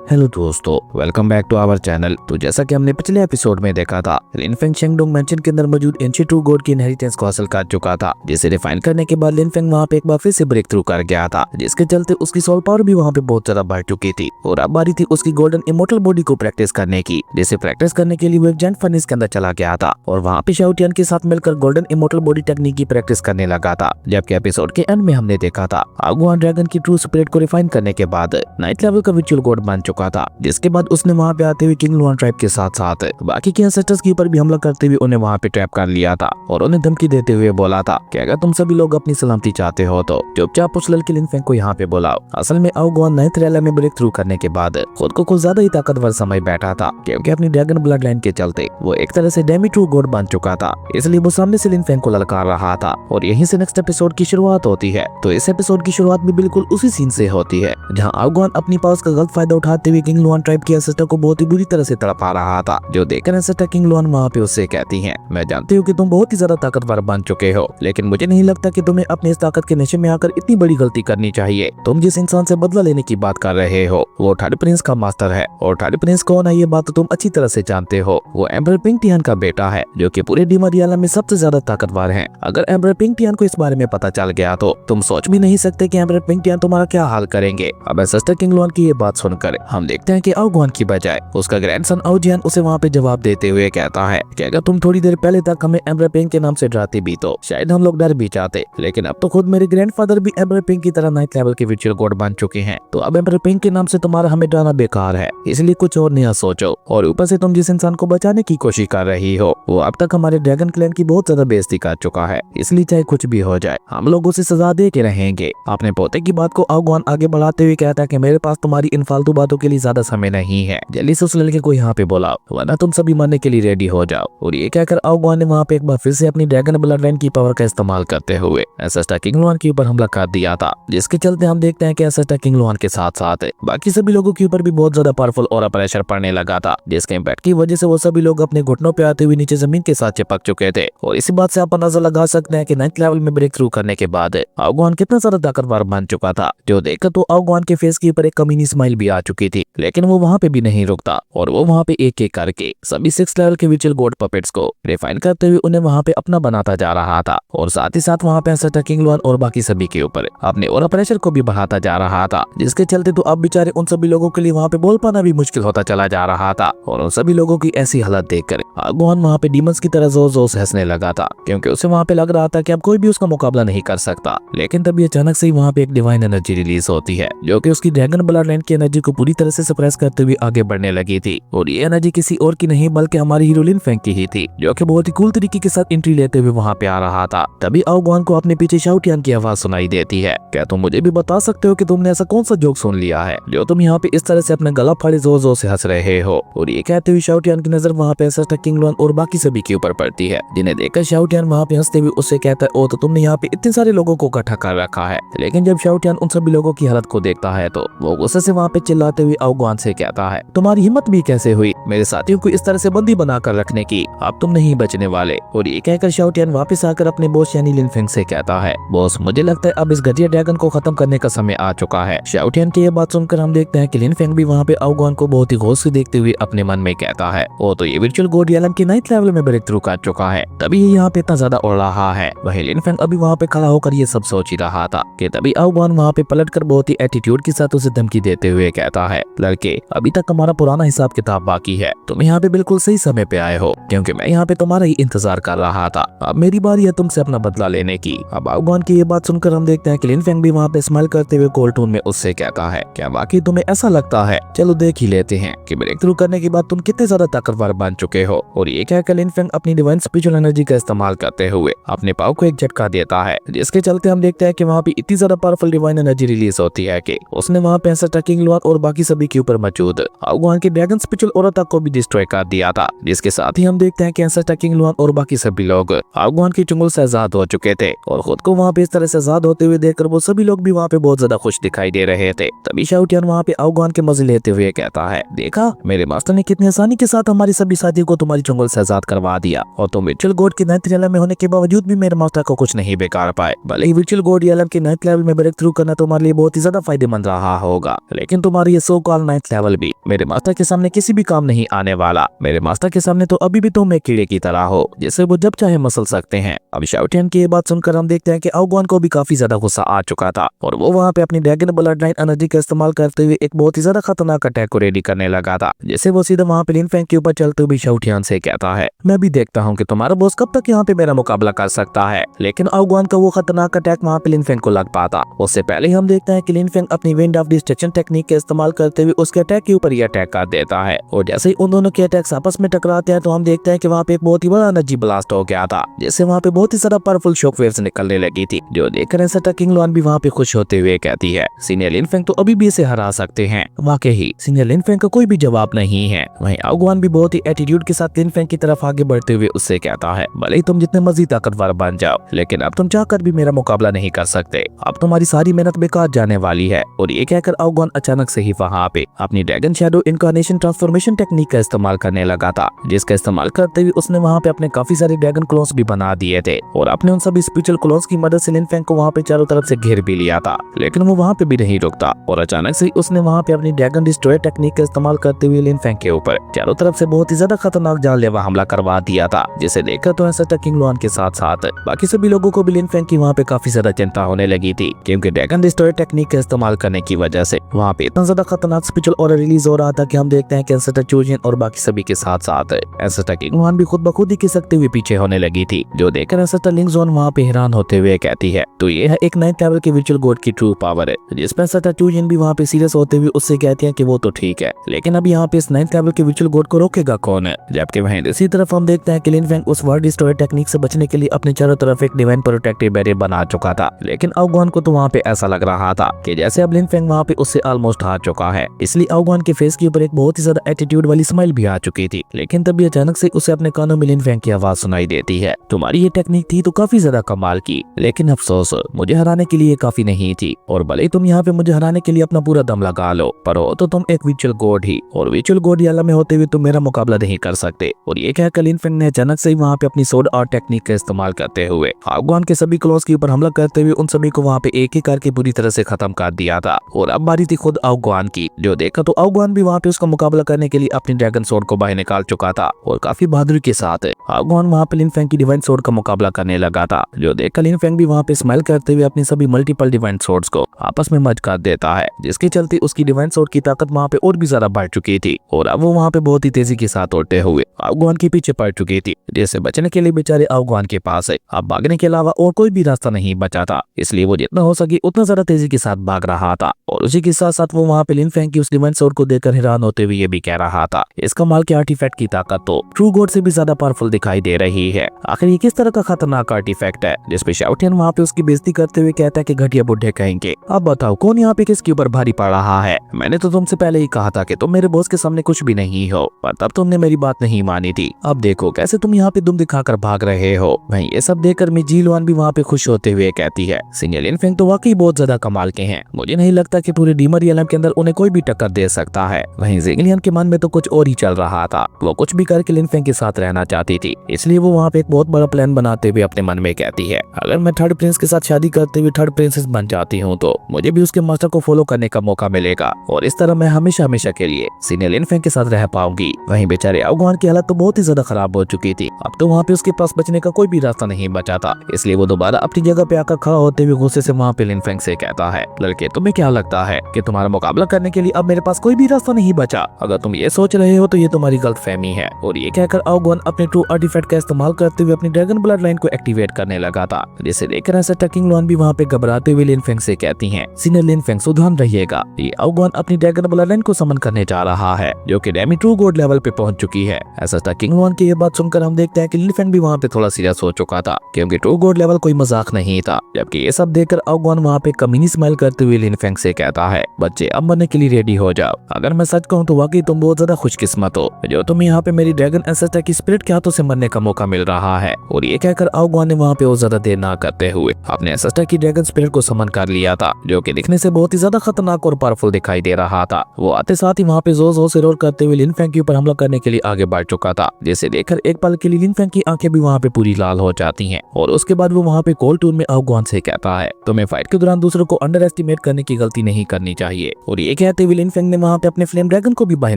Hello दोस्तों, welcome back to our channel. तो जैसा कि हमने पिछले एपिसोड में देखा था, लिन फेंग शेंगडोंग मैंशन के अंदर मौजूद एंशिएंट ट्रू गॉड की इनहेरिटेंस को हासिल कर चुका था, जिसे रिफाइन करने के बाद लिन फेंग वहां पे एक बार फिर से ब्रेक थ्रू कर गया था, जिसके चलते उसकी सोल पावर भी वहां पे बहुत ज्यादा बढ़ चुकी थी। और अब बारी थी उसकी गोल्डन इमोर्टल बॉडी को प्रैक्टिस करने की, जिसे प्रैक्टिस करने के लिए वो एक जायंट फर्नेस के अंदर चला गया था और वहाँ पे शाओ टियान के साथ मिलकर गोल्डन इमोर्टल बॉडी टेक्निक की प्रैक्टिस करने लगा था। जबकि एपिसोड के एंड में हमने देखा था आगुआन ड्रैगन की ट्रू स्पिरिट को रिफाइन करने के बाद नाइट लेवल का विचुअल गॉड बन चुका था, जिसके बाद उसने वहां पे आते हुए किंग लुआन ट्राइब के साथ साथ बाकी के एंसेस्टर्स के ऊपर भी हमला करते हुए उन्हें वहां पे ट्रैप कर लिया था और उन्हें धमकी देते हुए बोला था कि अगर तुम सभी लोग अपनी सलामती चाहते हो तो चुपचाप उस लड़के लिन फेंग को यहाँ पे बुलाओ। असल में आगुआन नाइन्थ रेला में ब्रेक थ्रू करने के बाद खुद को कुछ ज्यादा ही ताकतवर समझ बैठा था, क्योंकि अपनी ड्रैगन ब्लड लाइन के चलते वो एक तरह से डेमी ट्रू गॉड बन चुका था, इसलिए वो सामने से लिन फेंग को ललकार रहा था। और यहीं से नेक्स्ट एपिसोड की शुरुआत होती है। तो इस एपिसोड की शुरुआत भी बिल्कुल उसी सीन से होती है, जहाँ आगुआन अपनी पावर्स का गलत फायदा उठाते हुए किंग लुआन ट्राइब के एंसेस्टर को बहुत ही बुरी तरह से तड़पा रहा था। जो देखकर एंसेस्टर किंग लुआन वहाँ पे उससे कहती हैं, मैं जानती हूँ कि तुम बहुत ही ज्यादा ताकतवर बन चुके हो, लेकिन मुझे नहीं लगता कि तुम्हें अपनी इस ताकत के नशे में आकर इतनी बड़ी गलती करनी चाहिए। तुम जिस इंसान से बदला लेने की बात कर रहे हो वो थर्ड प्रिंस का मास्टर है, और थर्ड प्रिंस कौन है ये बात तो तुम अच्छी तरह से जानते हो। वो एम्परर पिंग टियान का बेटा है, जो कि पूरे डिमरियाला में सबसे ज्यादा ताकतवर है। अगर एम्परर पिंग टियान को इस बारे में पता चल गया तो तुम सोच भी नहीं सकते कि एम्परर पिंग टियान तुम्हारा क्या हाल करेंगे। अब एंसेस्टर किंग लुआन की ये बात सुनकर हम देखते हैं कि आगुआन की बजाय उसका ग्रैंडसन आउजियान उसे वहाँ पे जवाब देते हुए कहता है कि अगर तुम थोड़ी देर पहले तक हमें एम्परर पिंग के नाम से डराते भी तो शायद हम लोग डर भी जाते, लेकिन अब तो खुद मेरे ग्रैंडफादर भी एम्परर पिंग की तरह नाइट लेवल के विचुअल गॉड बन चुके हैं। तो अब एम्परर पिंग के नाम से तुम्हारा हमें डराना बेकार है, इसलिए कुछ और नया सोचो। और ऊपर से तुम जिस इंसान को बचाने की कोशिश कर रही हो वो अब तक हमारे ड्रैगन क्लैन की बहुत ज्यादा बेइज्जती कर चुका है, इसलिए चाहे कुछ भी हो जाए हम लोग उसे सजा दे के रहेंगे। अपने पोते की बात को आगुआन आगे बढ़ाते हुए कहता है कि मेरे पास तुम्हारी इन फालतू बातों के लिए ज्यादा समय नहीं है, जल्दी से उस लड़के को यहाँ पे बुलाओ वरना तुम सभी मरने के लिए रेडी हो जाओ। और ये कहकर आगुआन ने वहाँ पे एक बार फिर से अपनी ड्रैगन ब्लड लाइन की पावर का इस्तेमाल करते हुए एंसेस्टर किंग लुआन के ऊपर हमला कर दिया था, जिसके चलते हम देखते हैं कि एंसेस्टर किंग लुआन के साथ साथ बाकी सभी लोगों के ऊपर भी बहुत ज्यादा पावरफुल और प्रेशर पड़ने लगा था, जिसके इम्पैक्ट की वजह से वो सभी लोग अपने घुटनों पे आते हुए नीचे जमीन के साथ चिपक चुके थे। और इसी बात से आप अंदाजा लगा सकते हैं कि नाइन्थ लेवल में ब्रेक थ्रू करने के बाद आगुआन कितना ज्यादा ताकतवर बन चुका था। जो देखकर तो आगुआन के फेस के ऊपर एक कमीनी स्माइल भी आ चुकी थी, लेकिन वो वहाँ पे भी नहीं रुकता और वो वहाँ पे एक एक करके सभी 6 लेवल के विचुअल गॉड पपेट्स को रिफाइन करते हुए उन्हें वहाँ पे अपना बनाता जा रहा था, और साथ ही साथ वहाँ पे एंसेस्टर किंग लुआन और बाकी सभी के ऊपर अपने और प्रेशर को भी बढ़ाता जा रहा था, जिसके चलते तो अब बेचारे उन सभी लोगों के लिए वहाँ पे बोल पाना भी मुश्किल होता चला जा रहा था। और उन सभी लोगों की ऐसी हालत देखकर आगुआन वहाँ पे डीमंस की तरह जोर जोर से हंसने लगा था, क्योंकि उसे वहाँ पे लग रहा था कि अब कोई भी उसका मुकाबला नहीं कर सकता। लेकिन तभी अचानक से ही वहाँ पे एक डिवाइन एनर्जी रिलीज होती है, जो कि उसकी ड्रैगन ब्लड लाइन की एनर्जी को पूरी तरह से सप्रेस करते हुए आगे बढ़ने लगी थी। और ये एनर्जी किसी और की नहीं बल्कि हमारी हीरो लिन फेंग की ही थी, जो कि बहुत ही कूल तरीके के साथ एंट्री लेते हुए वहाँ पे आ रहा था। तभी आगुआन को अपने पीछे शाओ टियान की आवाज सुनाई देती है, क्या तुम मुझे भी बता सकते हो कि तुमने ऐसा कौन सा जोक सुन लिया है जो तुम यहाँ पे इस तरह से अपना गला फाड़े जोर जोर से हंस रहे हो। और ये कहते हुए शाओ टियान की नजर वहाँ पे एंसेस्टर किंग लुआन और बाकी सभी के ऊपर पड़ती है, जिन्हें देखकर शाओ टियान वहाँ पे हंसते हुए उससे कहता है, ओ तो तुमने यहाँ पे इतने सारे लोगों को इकट्ठा कर रखा है। लेकिन जब शाओ टियान उन सभी लोगों की हालत को देखता है तो वो गुस्से से वहाँ पे चिल्लाते हुए आगुआन से कहता है, तुम्हारी हिम्मत भी कैसे हुई मेरे साथियों को इस तरह से बंदी बनाकर रखने की, अब तुम नहीं बचने वाले। और ये कहकर शाओ टियान वापस आकर अपने बॉस यानी लिन फेंग से कहता है, बॉस मुझे लगता है अब इस घटिया ड्रैगन को खत्म करने का समय आ चुका है। शाओ टियान की ये बात सुनकर हम देखते हैं कि लिन फेंग भी वहाँ पे आगुआन को बहुत ही गौर से देखते हुए अपने मन में कहता है, ओ तो ये विर्चुअल गॉड यालन के 9th लेवल में ब्रेक थ्रू कर चुका है, तभी ये यहाँ पे इतना ज्यादा उड़ रहा है। वही लिन फेंग अभी वहाँ पे खड़ा होकर ये सब सोच ही रहा था कि तभी आगुआन वहाँ पे पलटकर बहुत ही एटीट्यूड के साथ उसे धमकी देते हुए कहता है, लड़के अभी तक हमारा पुराना हिसाब किताब बाकी है, तुम यहाँ पे बिल्कुल सही समय पे आए हो, क्योंकि मैं यहाँ पे तुम्हारा ही इंतजार कर रहा था। अब मेरी बारी है तुमसे अपना बदला लेने की। अब आगुआन की ये बात सुनकर हम देखते हैं कि लिन फेंग भी वहाँ पे स्माइल करते हुए कोल्ड टोन में उससे कहता है, क्या वाकई तुम्हें ऐसा लगता है? चलो देख ही लेते हैं कि ब्रेक थ्रू करने के बाद तुम कितने ज्यादा ताकतवर बन चुके हो। और ये कहकर लिन फेंग अपनी डिवाइन स्पिरिचुअल एनर्जी का इस्तेमाल करते हुए अपने पाव को एक झटका देता है, जिसके चलते हम देखते हैं कि वहाँ पे इतनी ज्यादा पावरफुल डिवाइन एनर्जी रिलीज होती है कि उसने वहाँ पे एंसेस्टर किंग लुआन और बाकी सभी के ऊपर मौजूद आगुआन के ड्रैगन स्पिरिचुअल ऑरा तक को भी डिस्ट्रॉय कर दिया था। जिसके साथ ही हम देखते हैं कि एंसेस्टर किंग लुआन और बाकी सभी लोग आगुआन की चुंगल से आजाद हो चुके थे, और खुद को वहाँ पे इस तरह से आजाद होते हुए देखकर वो सभी लोग भी वहाँ पे बहुत ज्यादा खुश दिखाई दे रहे थे। तभी शाओ टियान वहाँ पे आगुआन के मजे लेते हुए कहता है, देखा मेरे मास्टर ने कितनी आसानी के साथ हमारी सभी साथियों को तुम्हारी चुंगल से आजाद करवा दिया, और तुम विर्चुअल गॉड के 9th लेवल में होने के बावजूद भी मेरे मास्टर को कुछ नहीं बेकार पाए। भले ही विर्चुअल गॉड यालन के 9th लेवल में ब्रेक थ्रू करना तुम्हारे लिए बहुत ही ज्यादा फायदेमंद रहा होगा, लेकिन तुम्हारी ये सो कॉल 9th लेवल भी मेरे मास्टर के सामने किसी भी काम नहीं आने वाला। मेरे मास्टर के सामने तो अभी भी तुम एक कीड़े की तरह हो जिसे वो जब चाहे मसल सकते हैं। अब शाओटियन की ये बात सुनकर हम देखते हैं कि आओगुआन को भी काफी ज्यादा गुस्सा आ चुका था और वो वहाँ पे अपनी ड्रैगन ब्लड लाइन एनर्जी का इस्तेमाल करते हुए एक बहुत ही ज्यादा खतरनाक अटैक को रेडी करने लगा था, जिसे वो सीधा वहाँ पे लिन फेंग के ऊपर चलते हुए शाओटियन से कहता है, मैं भी देखता हूँ कि तुम्हारा बॉस कब तक यहाँ पे मेरा मुकाबला कर सकता है। लेकिन आओगुआन का वो खतरनाक अटैक वहाँ पे लिन फेंग को लग पाता। उससे पहले हम देखते हैं कि लिन फेंग अपनी विंड ऑफ डिस्ट्रक्शन टेक्निक का इस्तेमाल करते हुए उसके अटैक के ऊपर ही अटैक कर देता है और जैसे ही उन दोनों के अटैक्स आपस में टकराते हैं तो हम देखते हैं कि वहाँ पे एक बहुत ही बड़ा एनर्जी ब्लास्ट हो गया था, जिससे वहाँ पे बहुत ही सारा पावरफुल शॉक वेव्स निकलने लगी थी, जो देखकर ऐसा किंग लुआन भी वहाँ पे खुश होते हुए कहती है, सीनियर लिन फेंग तो अभी भी इसे हरा सकते हैं। वाकई सीनियर लिन फेंग का कोई भी जवाब नहीं है। वहीं आओगुआन भी बहुत ही एटीट्यूड के साथ लिन फेंग की तरफ आगे बढ़ते हुए उससे कहता है, भले ही तुम जितने मर्जी ताकतवर बन जाओ लेकिन अब तुम चाहकर भी मेरा मुकाबला नहीं कर सकते, अब तुम्हारी सारी मेहनत बेकार जाने वाली है। और ये कहकर आओगुआन अचानक से ही वहाँ पे अपनी dragon shadow incarnation transformation technique का इस्तेमाल करने लगा था, जिसका इस्तेमाल करते हुए उसने वहाँ पे अपने काफी सारे ड्रैगन क्लोन्स भी बना दिए थे और अपने उन सभी स्पिरिचुअल क्लोन्स की मदद से लिन फेंग को वहाँ पे चारों तरफ से घेर भी लिया था। लेकिन वो वहाँ पे भी नहीं रुकता और अचानक से उसने वहाँ पे अपनी ड्रैगन डिस्ट्रॉयर टेक्निक का इस्तेमाल करते हुए लिन फेंग के ऊपर चारों तरफ से बहुत ही ज्यादा खतरनाक जानलेवा हमला करवा दिया था, जिसे देखकर तो ऐसा किंग लुआन के साथ साथ बाकी सभी लोगों को भी लिन फेंग की वहाँ पे काफी ज्यादा चिंता होने लगी थी, क्योंकि ड्रैगन डिस्ट्रॉयर टेक्निक का इस्तेमाल करने की वजह से वहाँ पे इतना ज्यादा खतरनाक स्पिरिचुअल ऑरा रिलीज हो रहा था कि हम देखते हैं कि एंसेस्टर चूजिन और बाकी सभी के साथ साथ एंसेस्टर किंग लुआन भी खुद ब खुद ही खिसकते हुए पीछे होने लगी थी, जो देखकर एंसेस्टर लिंग जोन वहाँ पे हैरान होते हुए कहती है, तो ये है एक 9th लेवल के विचुअल गॉड की ट्रू पावर है। जिसमें एंसेस्टर चूजिन भी वहाँ पे सीरियस होते हुए उससे कहती है कि वो तो ठीक है, लेकिन अब यहाँ पे इस 9th लेवल के विचुअल गॉड को रोकेगा कौन है। जबकि वहीं दूसरी तरफ हम देखते हैं कि लिन फेंग उस वर्ल्ड डिस्ट्रॉयर टेक्निक से बचने के लिए अपने चारों तरफ एक डिवाइन प्रोटेक्टिव बैरियर बना चुका था। लेकिन आओगुआन को तो वहाँ पे ऐसा लग रहा था कि जैसे अब लिन फेंग वहाँ पे उससे ऑलमोस्ट हार चुका है, इसलिए आओगुआन के फेस के ऊपर एक बहुत ही ज्यादा एटीट्यूड वाली स्माइल भी आ चुकी थी। लेकिन तभी अचानक से उसे अपने कानों में लिन फेंग की आवाज सुनाई देती है, तुम्हारी ये टेक्निक थी तो काफी ज्यादा कमाल की, लेकिन अफसोस मुझे हराने के लिए काफी नहीं थी, और भले ही तुम यहाँ पे मुझे हराने के लिए अपना पूरा दम लगा लो, पर हो तो तुम एक विचुअल गॉड ही, और विचुअल गॉड आलम में होते हुए तुम मेरा मुकाबला नहीं कर सकते। और ये कहकर लिन फेंग ने अचानक से वहाँ पे अपनी सोड आर्ट टेक्निक का इस्तेमाल करते हुए आओगुआन के सभी क्लोन्स के ऊपर हमला करते हुए उन सभी को वहाँ पे एक ही करके पूरी तरह से खत्म कर दिया था। और अब बारी थी खुद आओगुआन की, जो देखा तो आओगुआन भी वहाँ पे उसका मुकाबला करने के लिए अपनी ड्रैगन सोड को बाहर निकाल चुका था और काफी बहादुरी के साथ आओगुआन वहाँ पे लिन फेंग की डिवाइन सोड का मुकाबला करने लगा था, जो देखकर लिन फेंग भी वहाँ पे स्माइल करते हुए अपनी सभी मल्टीपल डिवाइन सोड्स को आपस में मर्ज कर देता है, जिसके चलते उसकी डिवाइन सोड की ताकत वहाँ पे और भी ज्यादा बढ़ चुकी थी और अब वो वहाँ पे बहुत ही तेजी के साथ उड़ते हुए आओगुआन के पीछे पड़ चुकी थी, जिससे बचने के लिए बेचारे आओगुआन के पास अब भागने के अलावा और कोई भी रास्ता नहीं बचा था। इसलिए वो जितना हो सके उतना ज्यादा तेजी के साथ भाग रहा था और उसी के साथ साथ वो वहाँ पे लिन फेंग की उस डिवाइन सोड को देखकर हैरान होते हुए ये भी कह रहा था, इस कमाल के आर्टिफैक्ट की ताकत तो ट्रू गॉड से भी ज्यादा पावरफुल दिखाई दे रही है। आखिर ये किस तरह का खतरनाक आर्टिफैक्ट है, जिसपे शाओटियन वहाँ पे उसकी बेइज्जती करते हुए कहता है कि घटिया बुढ़े कहेंगे। अब बताओ कौन यहाँ पे किसके ऊपर भारी पड़ रहा है। मैंने तो तुमसे पहले ही कहा था कि तुम मेरे बॉस के सामने कुछ भी नहीं हो, पर तब तुमने मेरी बात नहीं मानी थी। अब देखो कैसे तुम यहाँ पे दुम दिखाकर भाग रहे हो। वहीं ये सब देखकर जी लुआन भी वहाँ पे खुश होते हुए कहती है, सीनियर लिन फेंग तो वाकई बहुत ज्यादा कमाल के हैं, मुझे नहीं लगता कि पूरे डीमर रियलम के अंदर उन्हें कोई भी टक्कर दे सकता है। वहीं ज़िंगलियन के मन में तो कुछ और ही चल रहा था, वो कुछ भी करके लिन फेंग के साथ रहना चाहती थी, इसलिए वो वहाँ पे एक बहुत बड़ा प्लान बनाते हुए अपने मन में कहती है, अगर मैं थर्ड प्रिंस के साथ शादी करते हुए थर्ड प्रिंसेस बन जाती हूँ तो मुझे भी उसके मास्टर को फॉलो करने का मौका मिलेगा और इस तरह मैं हमेशा हमेशा के लिए सीनियर लिन फेंग के साथ रह पाऊंगी। वहीं बेचारे आओगुआन की हालत तो बहुत ही ज्यादा खराब हो चुकी थी, अब तो वहाँ पे उसके पास बचने का कोई भी रास्ता नहीं बचा था, इसलिए वो दोबारा अपनी जगह पे आकर खड़ा होते हुए गुस्से से वहाँ पे लिन फेंग से कहता है, लड़के तुम्हें क्या लगता है कि तुम्हारा मुकाबला करने के लिए अब मेरे पास कोई भी रास्ता नहीं बचा? अगर तुम ये सोच रहे हो तो ये तुम्हारी गलतफहमी है। और ये कहकर आओगुआन अपने ट्रू आर्टिफैक्ट का इस्तेमाल करते हुए अपनी ड्रैगन ब्लड लाइन को एक्टिवेट करने लगा था, जिसे देखकर ऐसा किंग लुआन भी वहाँ पे घबराते हुए लिन फेंग से कहती है, सीनियर लिन फेंग सावधान रहिएगा, ये आओगुआन अपनी ड्रैगन ब्लड लाइन को समन करने जा रहा है जो कि डेमी ट्रू गॉड लेवल पे पहुंच चुकी है। ऐसा किंग लुआन की ये बात सुनकर हम देखते हैं कि लिन फेंग भी वहाँ पे थोड़ा सीरियस हो चुका था, क्योंकि ट्रू गॉड लेवल कोई मजाक नहीं था। जबकि ये सब देखकर आओगुआन वहाँ पे कमीनी स्माइल करते हुए लिन फेंग से कहता है, बच्चे अब मरने के लिए रेडी हो जाओ। अगर मैं सच कहूँ तो वाकई तुम बहुत ज्यादा खुशकिस्मत हो जो तुम्हें यहाँ पे मेरी ड्रैगन एंसेस्टर की स्पिरिट के हाथों से मरने का मौका मिल रहा है। और ये कहकर आओगुआन ने वहाँ पे और ज्यादा देर ना करते हुए अपने एंसेस्टर की ड्रैगन स्पिरिट को समन कर लिया था, जो कि दिखने से बहुत ही ज्यादा खतरनाक और पावरफुल दिखाई दे रहा था। वो आते साथ ही वहाँ पे जोर जोर से रोर करते हुए लिन फेंग के ऊपर हमला करने के लिए आगे बढ़ चुका था, जिसे देखकर एक पल के लिए लिन फेंग की आंखें भी वहाँ पे पूरी लाल हो जाती हैं। और उसके बाद वो वहाँ पे कोल्ड टूर में आओगुआन से कहता है, तुम्हें फाइट के दौरान दूसरों को अंडर एस्टिमेट करने की गलती नहीं करनी चाहिए। और ये कहते हुए लिनफेंग ने वहाँ पे अपने फ्लेम ड्रैगन को भी बाहर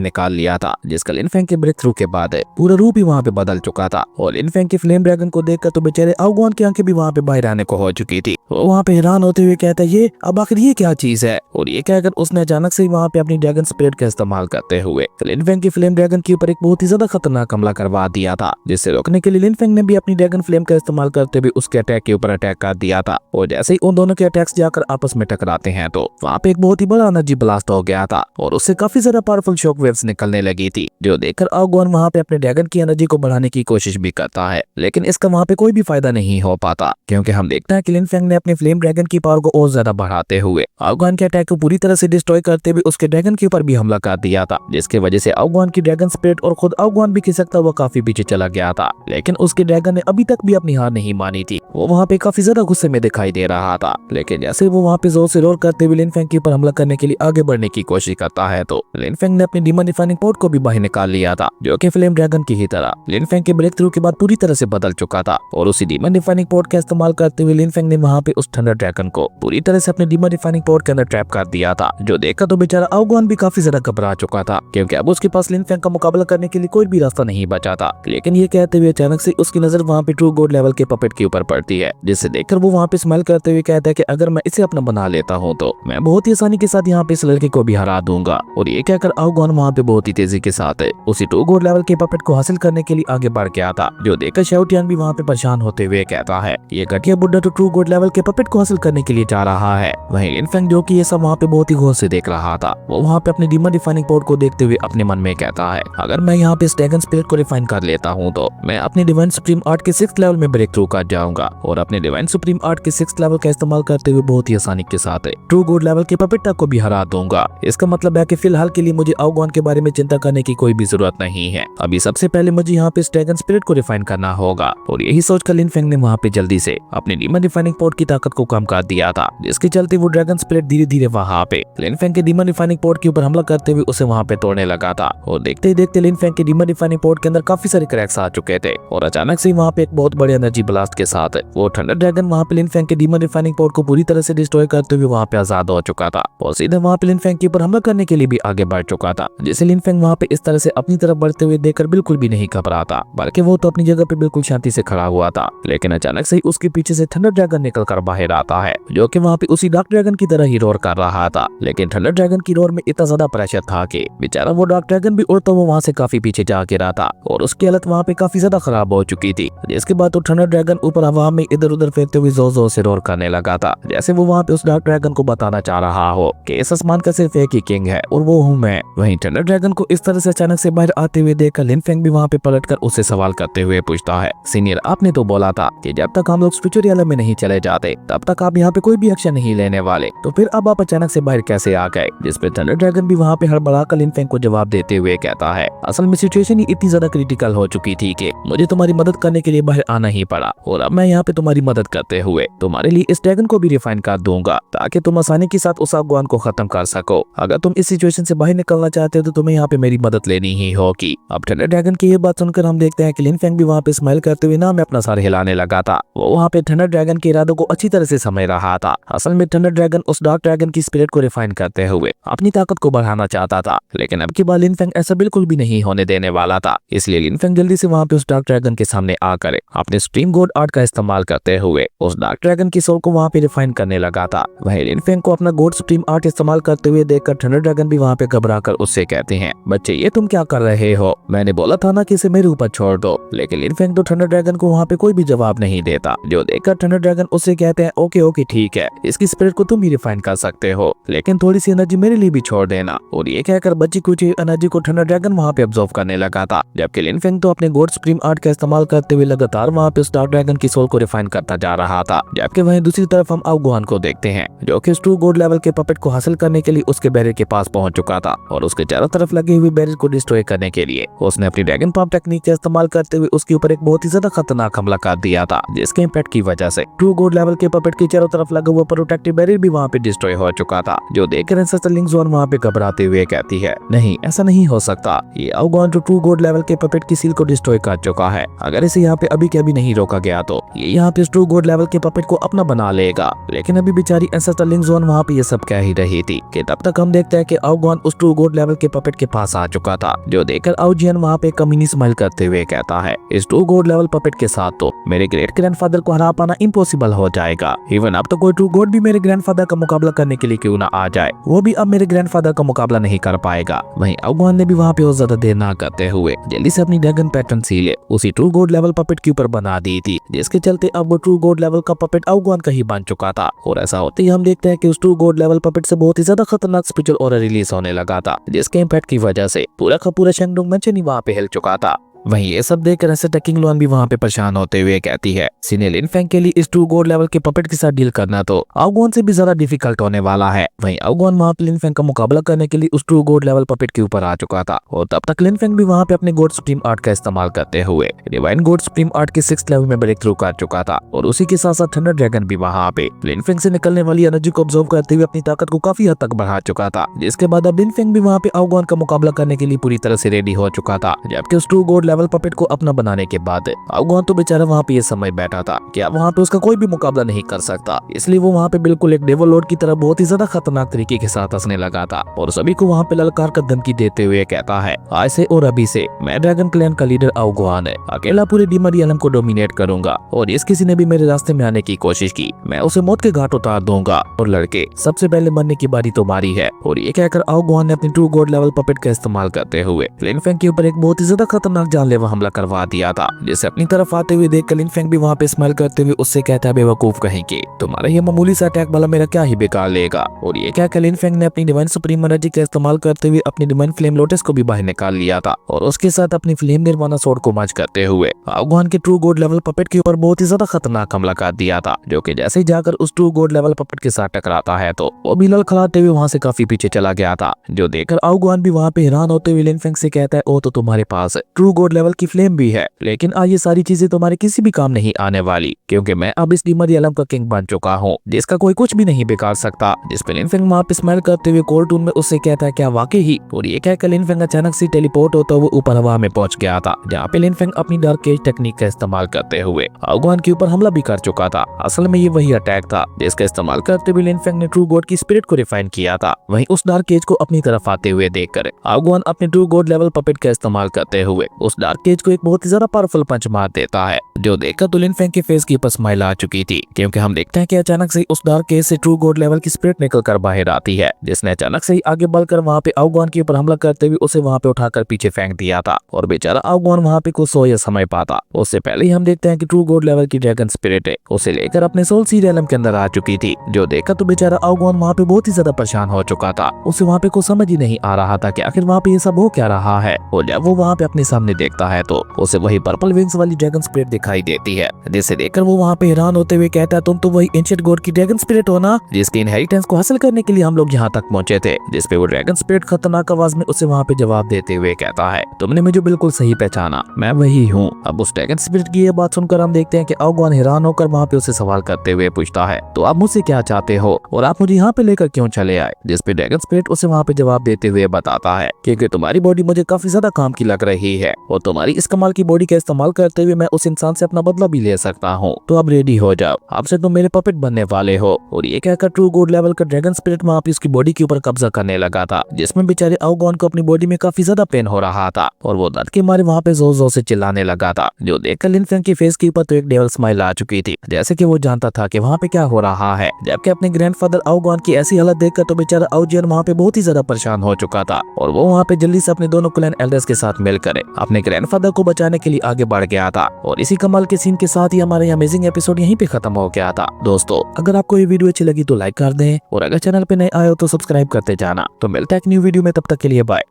निकाल लिया था, जिसका लिनफेंग के ब्रेक थ्रू के बाद पूरा रूप ही वहाँ पे बदल चुका था। और लिनफेंग के फ्लेम ड्रैगन को देखकर तो बेचारे आओगुआन की आंखें भी वहाँ पे बाहर आने को हो चुकी थी। वो वहाँ पे हैरान होते हुए कहता है ये अब आखिर ये क्या चीज है। और ये कहकर उसने अचानक से वहाँ पे अपनी ड्रैगन स्पिरिट का इस्तेमाल करते हुए लिनफेंग की फ्लेम ड्रैगन के ऊपर एक बहुत ही ज्यादा खतरनाक हमला करवा दिया था, जिससे रोकने के लिए लिनफेंग ने भी अपनी ड्रैगन फ्लेम का इस्तेमाल करते हुए उसके अटैक के ऊपर अटैक कर दिया था। और जैसे ही उन दोनों के अटैक्स जाकर आपस में टकराते हैं तो वहाँ पे एक बहुत ही बड़ा एनर्जी ब्लास्ट हो गया था और उससे काफी ज्यादा पावरफुल शॉक वेव्स निकलने लगी थी, जो देखकर आओगुआन वहाँ पे अपने ड्रैगन की एनर्जी को बढ़ाने की कोशिश भी करता है, लेकिन इसका वहाँ पे कोई भी फायदा नहीं हो पाता, क्योंकि हम देखते हैं कि लिनफेंग ने अपने फ्लेम ड्रैगन की पावर को और ज्यादा बढ़ाते हुए आओगुआन के अटैक को पूरी तरह से डिस्ट्रॉय करते हुए उसके ड्रैगन के ऊपर भी हमला कर दिया था, जिसकी वजह से आओगुआन की ड्रैगन स्पिरिट और खुद आओगुआन भी खिसकता हुआ काफी पीछे चला गया था। लेकिन उसके ड्रैगन ने अभी तक भी अपनी हार नहीं मानी थी। वो वहाँ पे काफी ज्यादा गुस्से में दिखाई दे रहा था, लेकिन जैसे वो वहाँ पे जोर से रोर करते हुए लिनफेंग के ऊपर हमला करने के लिए आगे बढ़ने की कोशिश करता है तो लिनफेंग ने अपनी डीमन डिफाइनिंग पोर्ट को भी बाहर निकाल लिया था, जो कि फ्लेम ड्रैगन की ही तरह लिनफेंग के ब्रेक थ्रू के बाद पूरी तरह से बदल चुका था। और उसी डीमन डिफाइनिंग पोर्ट का इस्तेमाल करते हुए लिनफेंग ने वहाँ पे उस थंडर ड्रैगन को पूरी तरह से अपने डीमन डिफाइनिंग पोर्ट के अंदर ट्रैप कर दिया था, जो देखकर तो बेचारा आओगुआन भी काफी ज्यादा घबरा चुका था, क्योंकि अब उसके पास लिनफेंग का मुकाबला करने के लिए कोई भी रास्ता नहीं बचा था। लेकिन ये कहते हुए अचानक से उसकी नजर वहाँ पे ट्रू गॉड लेवल के पपेट के ऊपर पड़ती है, जिसे देखकर वो वहाँ पे स्माइल करते हुए कहता है कि अगर मैं इसे अपना बना लेता हूँ तो मैं बहुत ही आसानी के साथ यहाँ पे इस लड़के को भी हरा दूंगा। और ये कहकर आओगुआन वहाँ पे बहुत ही तेजी के साथ उसी ट्रू गॉड लेवल के पपेट को हासिल करने के लिए आगे बढ़ गया था, जो देखकर शाओटियान भी वहाँ पे परेशान होते हुए कहता है ये घटिया बुड्ढा तो ट्रू गॉड लेवल के पपेट को हासिल करने के लिए जा रहा है। वहीं लिनफेंग जो कि ये सब वहाँ पे बहुत ही गौर से देख रहा था, वो वहाँ पे अपने डीमन डिफाइनिंग पोर्ट को देखते हुए अपने मन में कहता है अगर मैं यहाँ पे इस ड्रैगन स्पिरिट को रिफाइन कर लेता हूँ तो मैं अपने डिवाइन सुप्रीम आर्ट के 6th लेवल में ब्रेक थ्रू कर जाऊंगा और अपने डिवाइन सुप्रीम आर्ट के 6th लेवल का इस्तेमाल करते हुए बहुत ही आसानी के साथ ट्रू गॉड लेवल के पपेट तक को भी हरा दूंगा। इसका मतलब है कि फिलहाल के लिए मुझे आओगुआन के बारे में चिंता करने की कोई भी जरूरत नहीं है। अभी सबसे पहले मुझे यहाँ पे ड्रैगन स्पिरिट को रिफाइन करना होगा। और यही सोचकर लिनफेंग ने वहाँ पे जल्दी से अपने डीमन डिफाइनिंग पोर्ट की ताकत को कम कर दिया था, जिसके चलते वो ड्रैगन स्पिरिट धीरे धीरे वहाँ पे लिनफेंग के डीमन डिफाइनिंग पोर्ट के ऊपर हमला करते हुए उसे वहाँ पे तोड़ने लगा था। और देखते ही देखते लिनफेंग के डीमन डिफाइनिंग पोर्ट के अंदर काफी सारे क्रैक्स आ चुके थे और अचानक से वहाँ पे एक बहुत बड़े एनर्जी ब्लास्ट के साथ वो थंडर ड्रैगन वहाँ पे लिनफेंग के डीमन डिफाइनिंग पोर्ट को पूरी तरह से डिस्ट्रॉय करते हुए वहाँ पे आजाद हो चुका था और सीधे वहाँ पे लिनफेंग के ऊपर हमला करने के लिए भी आगे बढ़ चुका था, जिसे लिनफेंग वहाँ पे इस तरह से अपनी तरफ बढ़ते हुए देखकर बिल्कुल भी नहीं घबरा था, बल्कि वो तो अपनी जगह पे बिल्कुल शांति से खड़ा हुआ था। लेकिन अचानक से ही उसके पीछे से थंडर ड्रैगन निकल कर बाहर आता है, जो कि वहाँ पे उसी डार्क ड्रैगन की तरह ही रोर कर रहा था। लेकिन थंडर ड्रैगन की रोर में इतना ज्यादा प्रेशर था कि बेचारा वो डार्क ड्रैगन भी उड़ता हुआ वहाँ से काफी पीछे जा गिरा था और उसकी हालत वहाँ पे काफी ज्यादा खराब हो चुकी थी। जिसके बाद तो थंडर ड्रैगन ऊपर हवा में इधर उधर फेरते हुए जोर जोर से रोर करने लगा था, जैसे वो वहाँ पे उस डार्क ड्रैगन को बताना चाह रहा हो कि इस आसमान का सिर्फ एक ही किंग है और वो हूँ मैं। वहीं थंडर ड्रैगन को इस तरह से अचानक से बाहर आते हुए देखकर लिनफेंग भी वहाँ पे पलटकर उससे सवाल करते हुए पूछता है सीनियर, आपने तो बोला था कि जब तक हम लोग स्पिरिचुअल रियलम में नहीं चले जाते तब तक आप यहाँ पे कोई भी एक्शन नहीं लेने वाले, तो फिर अब आप अचानक से बाहर कैसे आ गए। जिस पे थंडर ड्रैगन भी वहाँ पे हड़बड़ाकर लिनफेंग को जवाब देते हुए कहता है असल में सिचुएशन ही इतनी ज्यादा क्रिटिकल हो चुकी थी कि मुझे तुम्हारी मदद करने के लिए बाहर आना ही पड़ा और अब मैं यहाँ पे तुम्हारी मदद करते हुए तुम्हारे लिए इस ड्रैगन को भी रिफाइन कर दूंगा ताकि तुम आसानी के साथ उस अगुआन को खत्म कर सको। अगर तुम इस सिचुएशन से बाहर निकलना चाहते हो तो तुम्हें यहाँ पे मेरी मदद लेनी ही होगी। अब थंडर ड्रैगन की ये बात सुनकर हम देखते हैं कि लिनफेंग भी वहाँ पे स्माइल करते हुए ना में अपना सर हिलाने लगा था। वो वहाँ पे थंडर ड्रैगन के इरादों को अच्छी तरह से समझ रहा था। असल में थंडर ड्रैगन उस डार्क ड्रैगन की स्पिरिट को रिफाइन करते हुए अपनी ताकत को बढ़ाना चाहता था, लेकिन अब की बार लिनफेंग ऐसा बिल्कुल भी नहीं होने देने वाला था। इसलिए लिनफेंग जल्दी से वहाँ पे उस डार्क ड्रैगन के सामने आकर अपने सुप्रीम गॉड आर्ट का इस्तेमाल करते हुए उस डार्क ड्रैगन की सोल को वहाँ पे रिफाइन करने लगा था। वहीं लिनफेंग को अपना गॉड सुप्रीम आर्ट इस्तेमाल करते हुए देखकर थंडर ड्रैगन भी वहाँ पे घबरा कर उससे कहते हैं बच्चे ये तुम क्या कर रहे हो, मैंने बोला था ना कि इसे मेरे ऊपर छोड़ दो। लेकिन लिनफेंग तो थंडर ड्रैगन को वहाँ पे कोई भी जवाब नहीं देता, जो देखकर थंडर ड्रैगन उससे कहते हैं ओके ओके ठीक है, इसकी स्पिरिट को तुम ही रिफाइन कर सकते हो, लेकिन थोड़ी सी एनर्जी मेरे लिए भी छोड़ देना। और ये कहकर बची कुछ एनर्जी को थंडर ड्रैगन वहाँ पे ऑब्जर्व करने लगा था, जबकि लिनफेंग तो अपने गॉड सुप्रीम आर्ट का इस्तेमाल करते हुए लगातार वहाँ पे उस डार्क ड्रैगन की सोल को रिफाइन करता जा रहा था। जबकि वहीं दूसरी तरफ हम आओगुआन को देखते हैं, जो कि ट्रू गॉड लेवल के पपेट को हासिल करने के लिए उसके बैरियर के पास पहुंच चुका था और उसके चारों तरफ लगे हुए बैरियर को डिस्ट्रॉय करने के लिए उसने अपनी ड्रैगन पंप टेक्निक का इस्तेमाल करते हुए उसके ऊपर एक बहुत ही ज्यादा खतरनाक हमला कर दिया था, जिसके इम्पैक्ट की वजह से ट्रू गॉड लेवल के पपेट के चारों तरफ लगा हुआ प्रोटेक्टिव बैरियर भी वहाँ पे डिस्ट्रॉय हो चुका था। जो देखकर एंसेस्टर लिंगज़ुआन वहाँ पे घबराते हुए कहती है नहीं ऐसा नहीं हो सकता, ये आओगुआन जो ट्रू गॉड लेवल के पपेट की सील को डिस्ट्रॉय कर चुका है, अगर इसे यहाँ पे अभी के अभी नहीं रोका गया तो ये यहाँ पे ट्रू गॉड लेवल के पपेट को अपना बना लेगा। लेकिन अभी बेचारी एंसेस्टर लिंगज़ुआन वहाँ पे ये सब कह ही रही थी कि तब तब तक हम देखते हैं कि आउगुआन उस ट्रू गॉड लेवल के पपेट के पास आ चुका था, जो देखकर आउजियन वहाँ पे कमीनी स्माइल करते हुए कहता है, इस ट्रू गॉड लेवल पपेट के साथ तो मेरे ग्रेट ग्रैंडफादर को हरा पाना इम्पॉसिबल हो जाएगा। इवन अब तो कोई ट्रू गॉड भी मेरे ग्रैंडफादर का मुकाबला करने के लिए क्यों ना आ जाए, वो भी अब मेरे ग्रैंडफादर का मुकाबला नहीं कर पाएगा। वहीं आउगुआन ने भी वहाँ पे और ज्यादा देर ना करते हुए जल्दी से अपनी ड्रैगन पैटर्न सील उसी ट्रू गॉड लेवल पपेट के ऊपर बना दी थी, जिसके चलते अब वो ट्रू गॉड लेवल का पपेट आउगुआन का ही बन चुका था। और ऐसा होते ही हम देखते हैं कि उस ट्रू गॉड लेवल पपेट से बहुत ही ज्यादा खतरनाक स्पिरिचुअल ऑरा रिलीज होने लगा था, जिसके इम्पैक्ट की वजह से पूरा का पूरा शेंगडुंग मेंशन ही वहाँ पे हिल चुका था। वहीं ये सब देखकर ऐसे टकिंग लुआन भी वहाँ पे परेशान होते हुए कहती है, सीनियर लिनफेंग के लिए इस ट्रू गॉड लेवल के पपेट के साथ डील करना तो आउगुआन से भी ज्यादा डिफिकल्ट होने वाला है। वहीं आउगुआन वहाँ पे लिनफेंग का मुकाबला करने के लिए उस ट्रू गॉड लेवल पपेट के ऊपर आ चुका था, और तब तक लिनफेंग भी वहाँ पे अपने गॉड सुप्रीम आर्ट का इस्तेमाल करते हुए डिवाइन गॉड सुप्रीम आर्ट के 6th लेवल में ब्रेक थ्रू कर चुका था। और उसी के साथ साथ थंडर ड्रैगन भी वहाँ पे लिनफेंग से निकलने वाली एनर्जी को ऑब्जर्व करते हुए अपनी ताकत को काफी हद तक बढ़ा चुका था, जिसके बाद अब लिनफेंग भी वहाँ पे आउगुआन का मुकाबला करने के लिए पूरी तरह से रेडी हो चुका था। जबकि उस ट्रू गॉड लेवल पपेट को अपना बनाने के बाद आउगुआन तो बेचारा वहाँ पे ये समझ बैठा था कि अब वहाँ पे उसका कोई भी मुकाबला नहीं कर सकता, इसलिए वो वहाँ पे बिल्कुल एक डेविल लॉर्ड की तरह बहुत ही ज्यादा खतरनाक तरीके के साथ हंसने लगा था, और सभी को वहाँ पे ललकार कर धमकी देते हुए कहता है, आज से और अभी से मैं ड्रैगन क्लैन का लीडर आउगुआन है, अकेला पूरे डीमन रियलम को डोमिनेट करूंगा, और इस किसी ने भी मेरे रास्ते में आने की कोशिश की मैं उसे मौत के घाट उतार दूंगा, और लड़के सबसे पहले मरने की बारी तुम्हारी है। और ये कहकर आउगुआन ने अपनी ट्रू गॉड लेवल पपेट का इस्तेमाल करते हुए लिनफेंग के ऊपर एक बहुत ही ज्यादा खतरनाक जानलेवा हमला करवा दिया था, जिसे अपनी तरफ आते हुए देख कर लिनफेंग भी वहाँ पे स्माइल करते हुए उससे कहता है, बेवकूफ कहेंगे, तुम्हारा ये मामूली सा अटैक वाला मेरा क्या ही बेकार लेगा। और ये कहकर लिनफेंग ने अपनी डिवाइन सुप्रीम एनर्जी का इस्तेमाल करते हुए अपनी डिवाइन फ्लेम लोटस को भी बाहर निकाल लिया था, और उसके साथ अपनी फ्लेम निर्वाणा स्वॉर्ड को मर्ज करते हुए आउगुआन के ट्रू गॉड लेवल पपेट के ऊपर बहुत ही ज्यादा खतरनाक हमला कर दिया था, जो कि जैसे ही जाकर उस ट्रू गॉड लेवल पपेट के साथ टकराता है तो वो भी ललखलाते हुए वहाँ से काफी पीछे चला गया था, जो देखकर आउगुआन भी वहाँ पे हैरान होते हुए लिनफेंग से कहता है, ओ तो तुम्हारे पास ट्रू गॉड लेवल की फ्लेम भी है, लेकिन आज ये सारी चीजें तुम्हारे किसी भी काम नहीं आने वाली, क्योंकि मैं अब इस डीमन रियलम का किंग बन चुका हूँ, जिसका कोई कुछ भी नहीं बिगाड़ सकता। जिस पे लिनफेंग वहाँ पे स्माइल करते हुए कोल्ड टून में उससे कहता है, क्या वाकई ही। और ये कहकर लिनफेंग अचानक से टेलीपोर्ट होता हुआ ऊपर हवा में पहुंच गया था, जहाँ पे लिनफेंग अपनी डार्क केज टेक्निक का इस्तेमाल करते हुए आउगुआन के ऊपर हमला भी कर चुका था। असल में ये वही अटैक था जिसका इस्तेमाल करते हुए लिनफेंग ने ट्रू गॉड की स्पिरिट को रिफाइन किया था। वहीं उस डार्क केज को अपनी तरफ आते हुए देखकर आउगुआन अपने ट्रू गॉड लेवल पपेट का इस्तेमाल करते हुए उस डार्क केज को एक बहुत ही ज्यादा पावरफुल पंच मार देता है, जो देखकर तो लिनफेंग के फेस के ऊपर स्माइल आ चुकी थी, क्योंकि हम देखते हैं कि अचानक से उस डार्क केज से ट्रू गॉड लेवल की स्पिरिट निकलकर बाहर आती है, जिसने अचानक से ही आगे बढ़कर वहाँ पे आउगुआन के ऊपर हमला करते हुए उसे वहाँ पे उठाकर पीछे फेंक दिया था। और बेचारा आउगुआन वहाँ पे कुछ सो या समय पाता, उससे पहले ही हम देखते हैं कि ट्रू गॉड लेवल की ड्रैगन स्पिरिट है उसे लेकर अपने सोल सी रियलम के अंदर आ चुकी थी, जो देखकर तो बेचारा आउगुआन वहाँ पे बहुत ही ज्यादा परेशान हो चुका था। उसे वहाँ पे कुछ समझ ही नहीं आ रहा था कि आखिर वहाँ पे ये सब हो क्या रहा है। और जब वो वहाँ पे अपने सामने देखता है तो उसे वही पर्पल विंग्स वाली ड्रैगन स्पिरिट दिखाई देती है, जिसे देखकर वो वहाँ पे हैरान होते हुए कहता है, तुम तो वही एंशिएंट गॉड की ड्रैगन स्पिरिट हो ना, जिसके इनहेरिटेंस को हासिल करने के लिए हम लोग यहाँ तक पहुंचे थे। जिसपे वो ड्रैगन स्पिरिट खतरनाक आवाज में उसे वहाँ पे जवाब देते हुए कहता है, तुमने मुझे बिल्कुल सही पहचाना, मैं वही हूँ। अब उस ड्रैगन स्पिरिट की ये बात सुनकर हम देखते हैं कि आउगुआन हैरान होकर वहाँ पे उसे सवाल करते हुए पूछता है, तो आप मुझसे क्या चाहते हो और आप मुझे यहाँ पे लेकर क्यों चले आए। जिसपे ड्रैगन स्पिरिट उसे वहाँ पे जवाब देते हुए बताता है, क्योंकि तुम्हारी बॉडी मुझे काफी ज्यादा काम की लग रही है और तुम्हारी इस कमाल की बॉडी का इस्तेमाल करते हुए मैं उस इंसान से अपना बदला भी ले सकता हूँ, तो अब रेडी हो जाओ, आपसे तुम मेरे पपेट बनने वाले हो। और ये कहकर ट्रू गॉड लेवल का ड्रैगन स्पिरिट वहाँ पे उसकी बॉडी के ऊपर कब्जा करने लगा था, जिसमें बेचारे आउगुआन को अपनी बॉडी में काफी ज्यादा पेन हो रहा था और वो दर्द के मारे वहाँ पे जोर जोर से चिल्लाने लगा था, जो देखकर लिनफेंग की फेस के ऊपर तो एक डेविल स्माइल आ चुकी थी, जैसे कि वो जानता था कि वहाँ पे क्या हो रहा है। जबकि अपने ग्रैंडफादर आउगुआन की ऐसी हालत देखकर तो बेचारा आउजियन वहाँ पे बहुत ही ज्यादा परेशान हो चुका था और वो वहाँ पे जल्दी से अपने दोनों क्लैन एल्डर्स के साथ मिलकर अपने ग्रैंडफादर को बचाने के लिए आगे बढ़ गया था। और इसी कमाल के सीन के साथ ही हमारा अमेजिंग एपिसोड यहीं पे खत्म हो गया था। दोस्तों, अगर आपको ये वीडियो अच्छी लगी तो लाइक कर दें और अगर चैनल पे नए आए हो तो सब्सक्राइब करते जाना। तो मिलता है एक न्यू वीडियो में, तब तक के लिए बाय।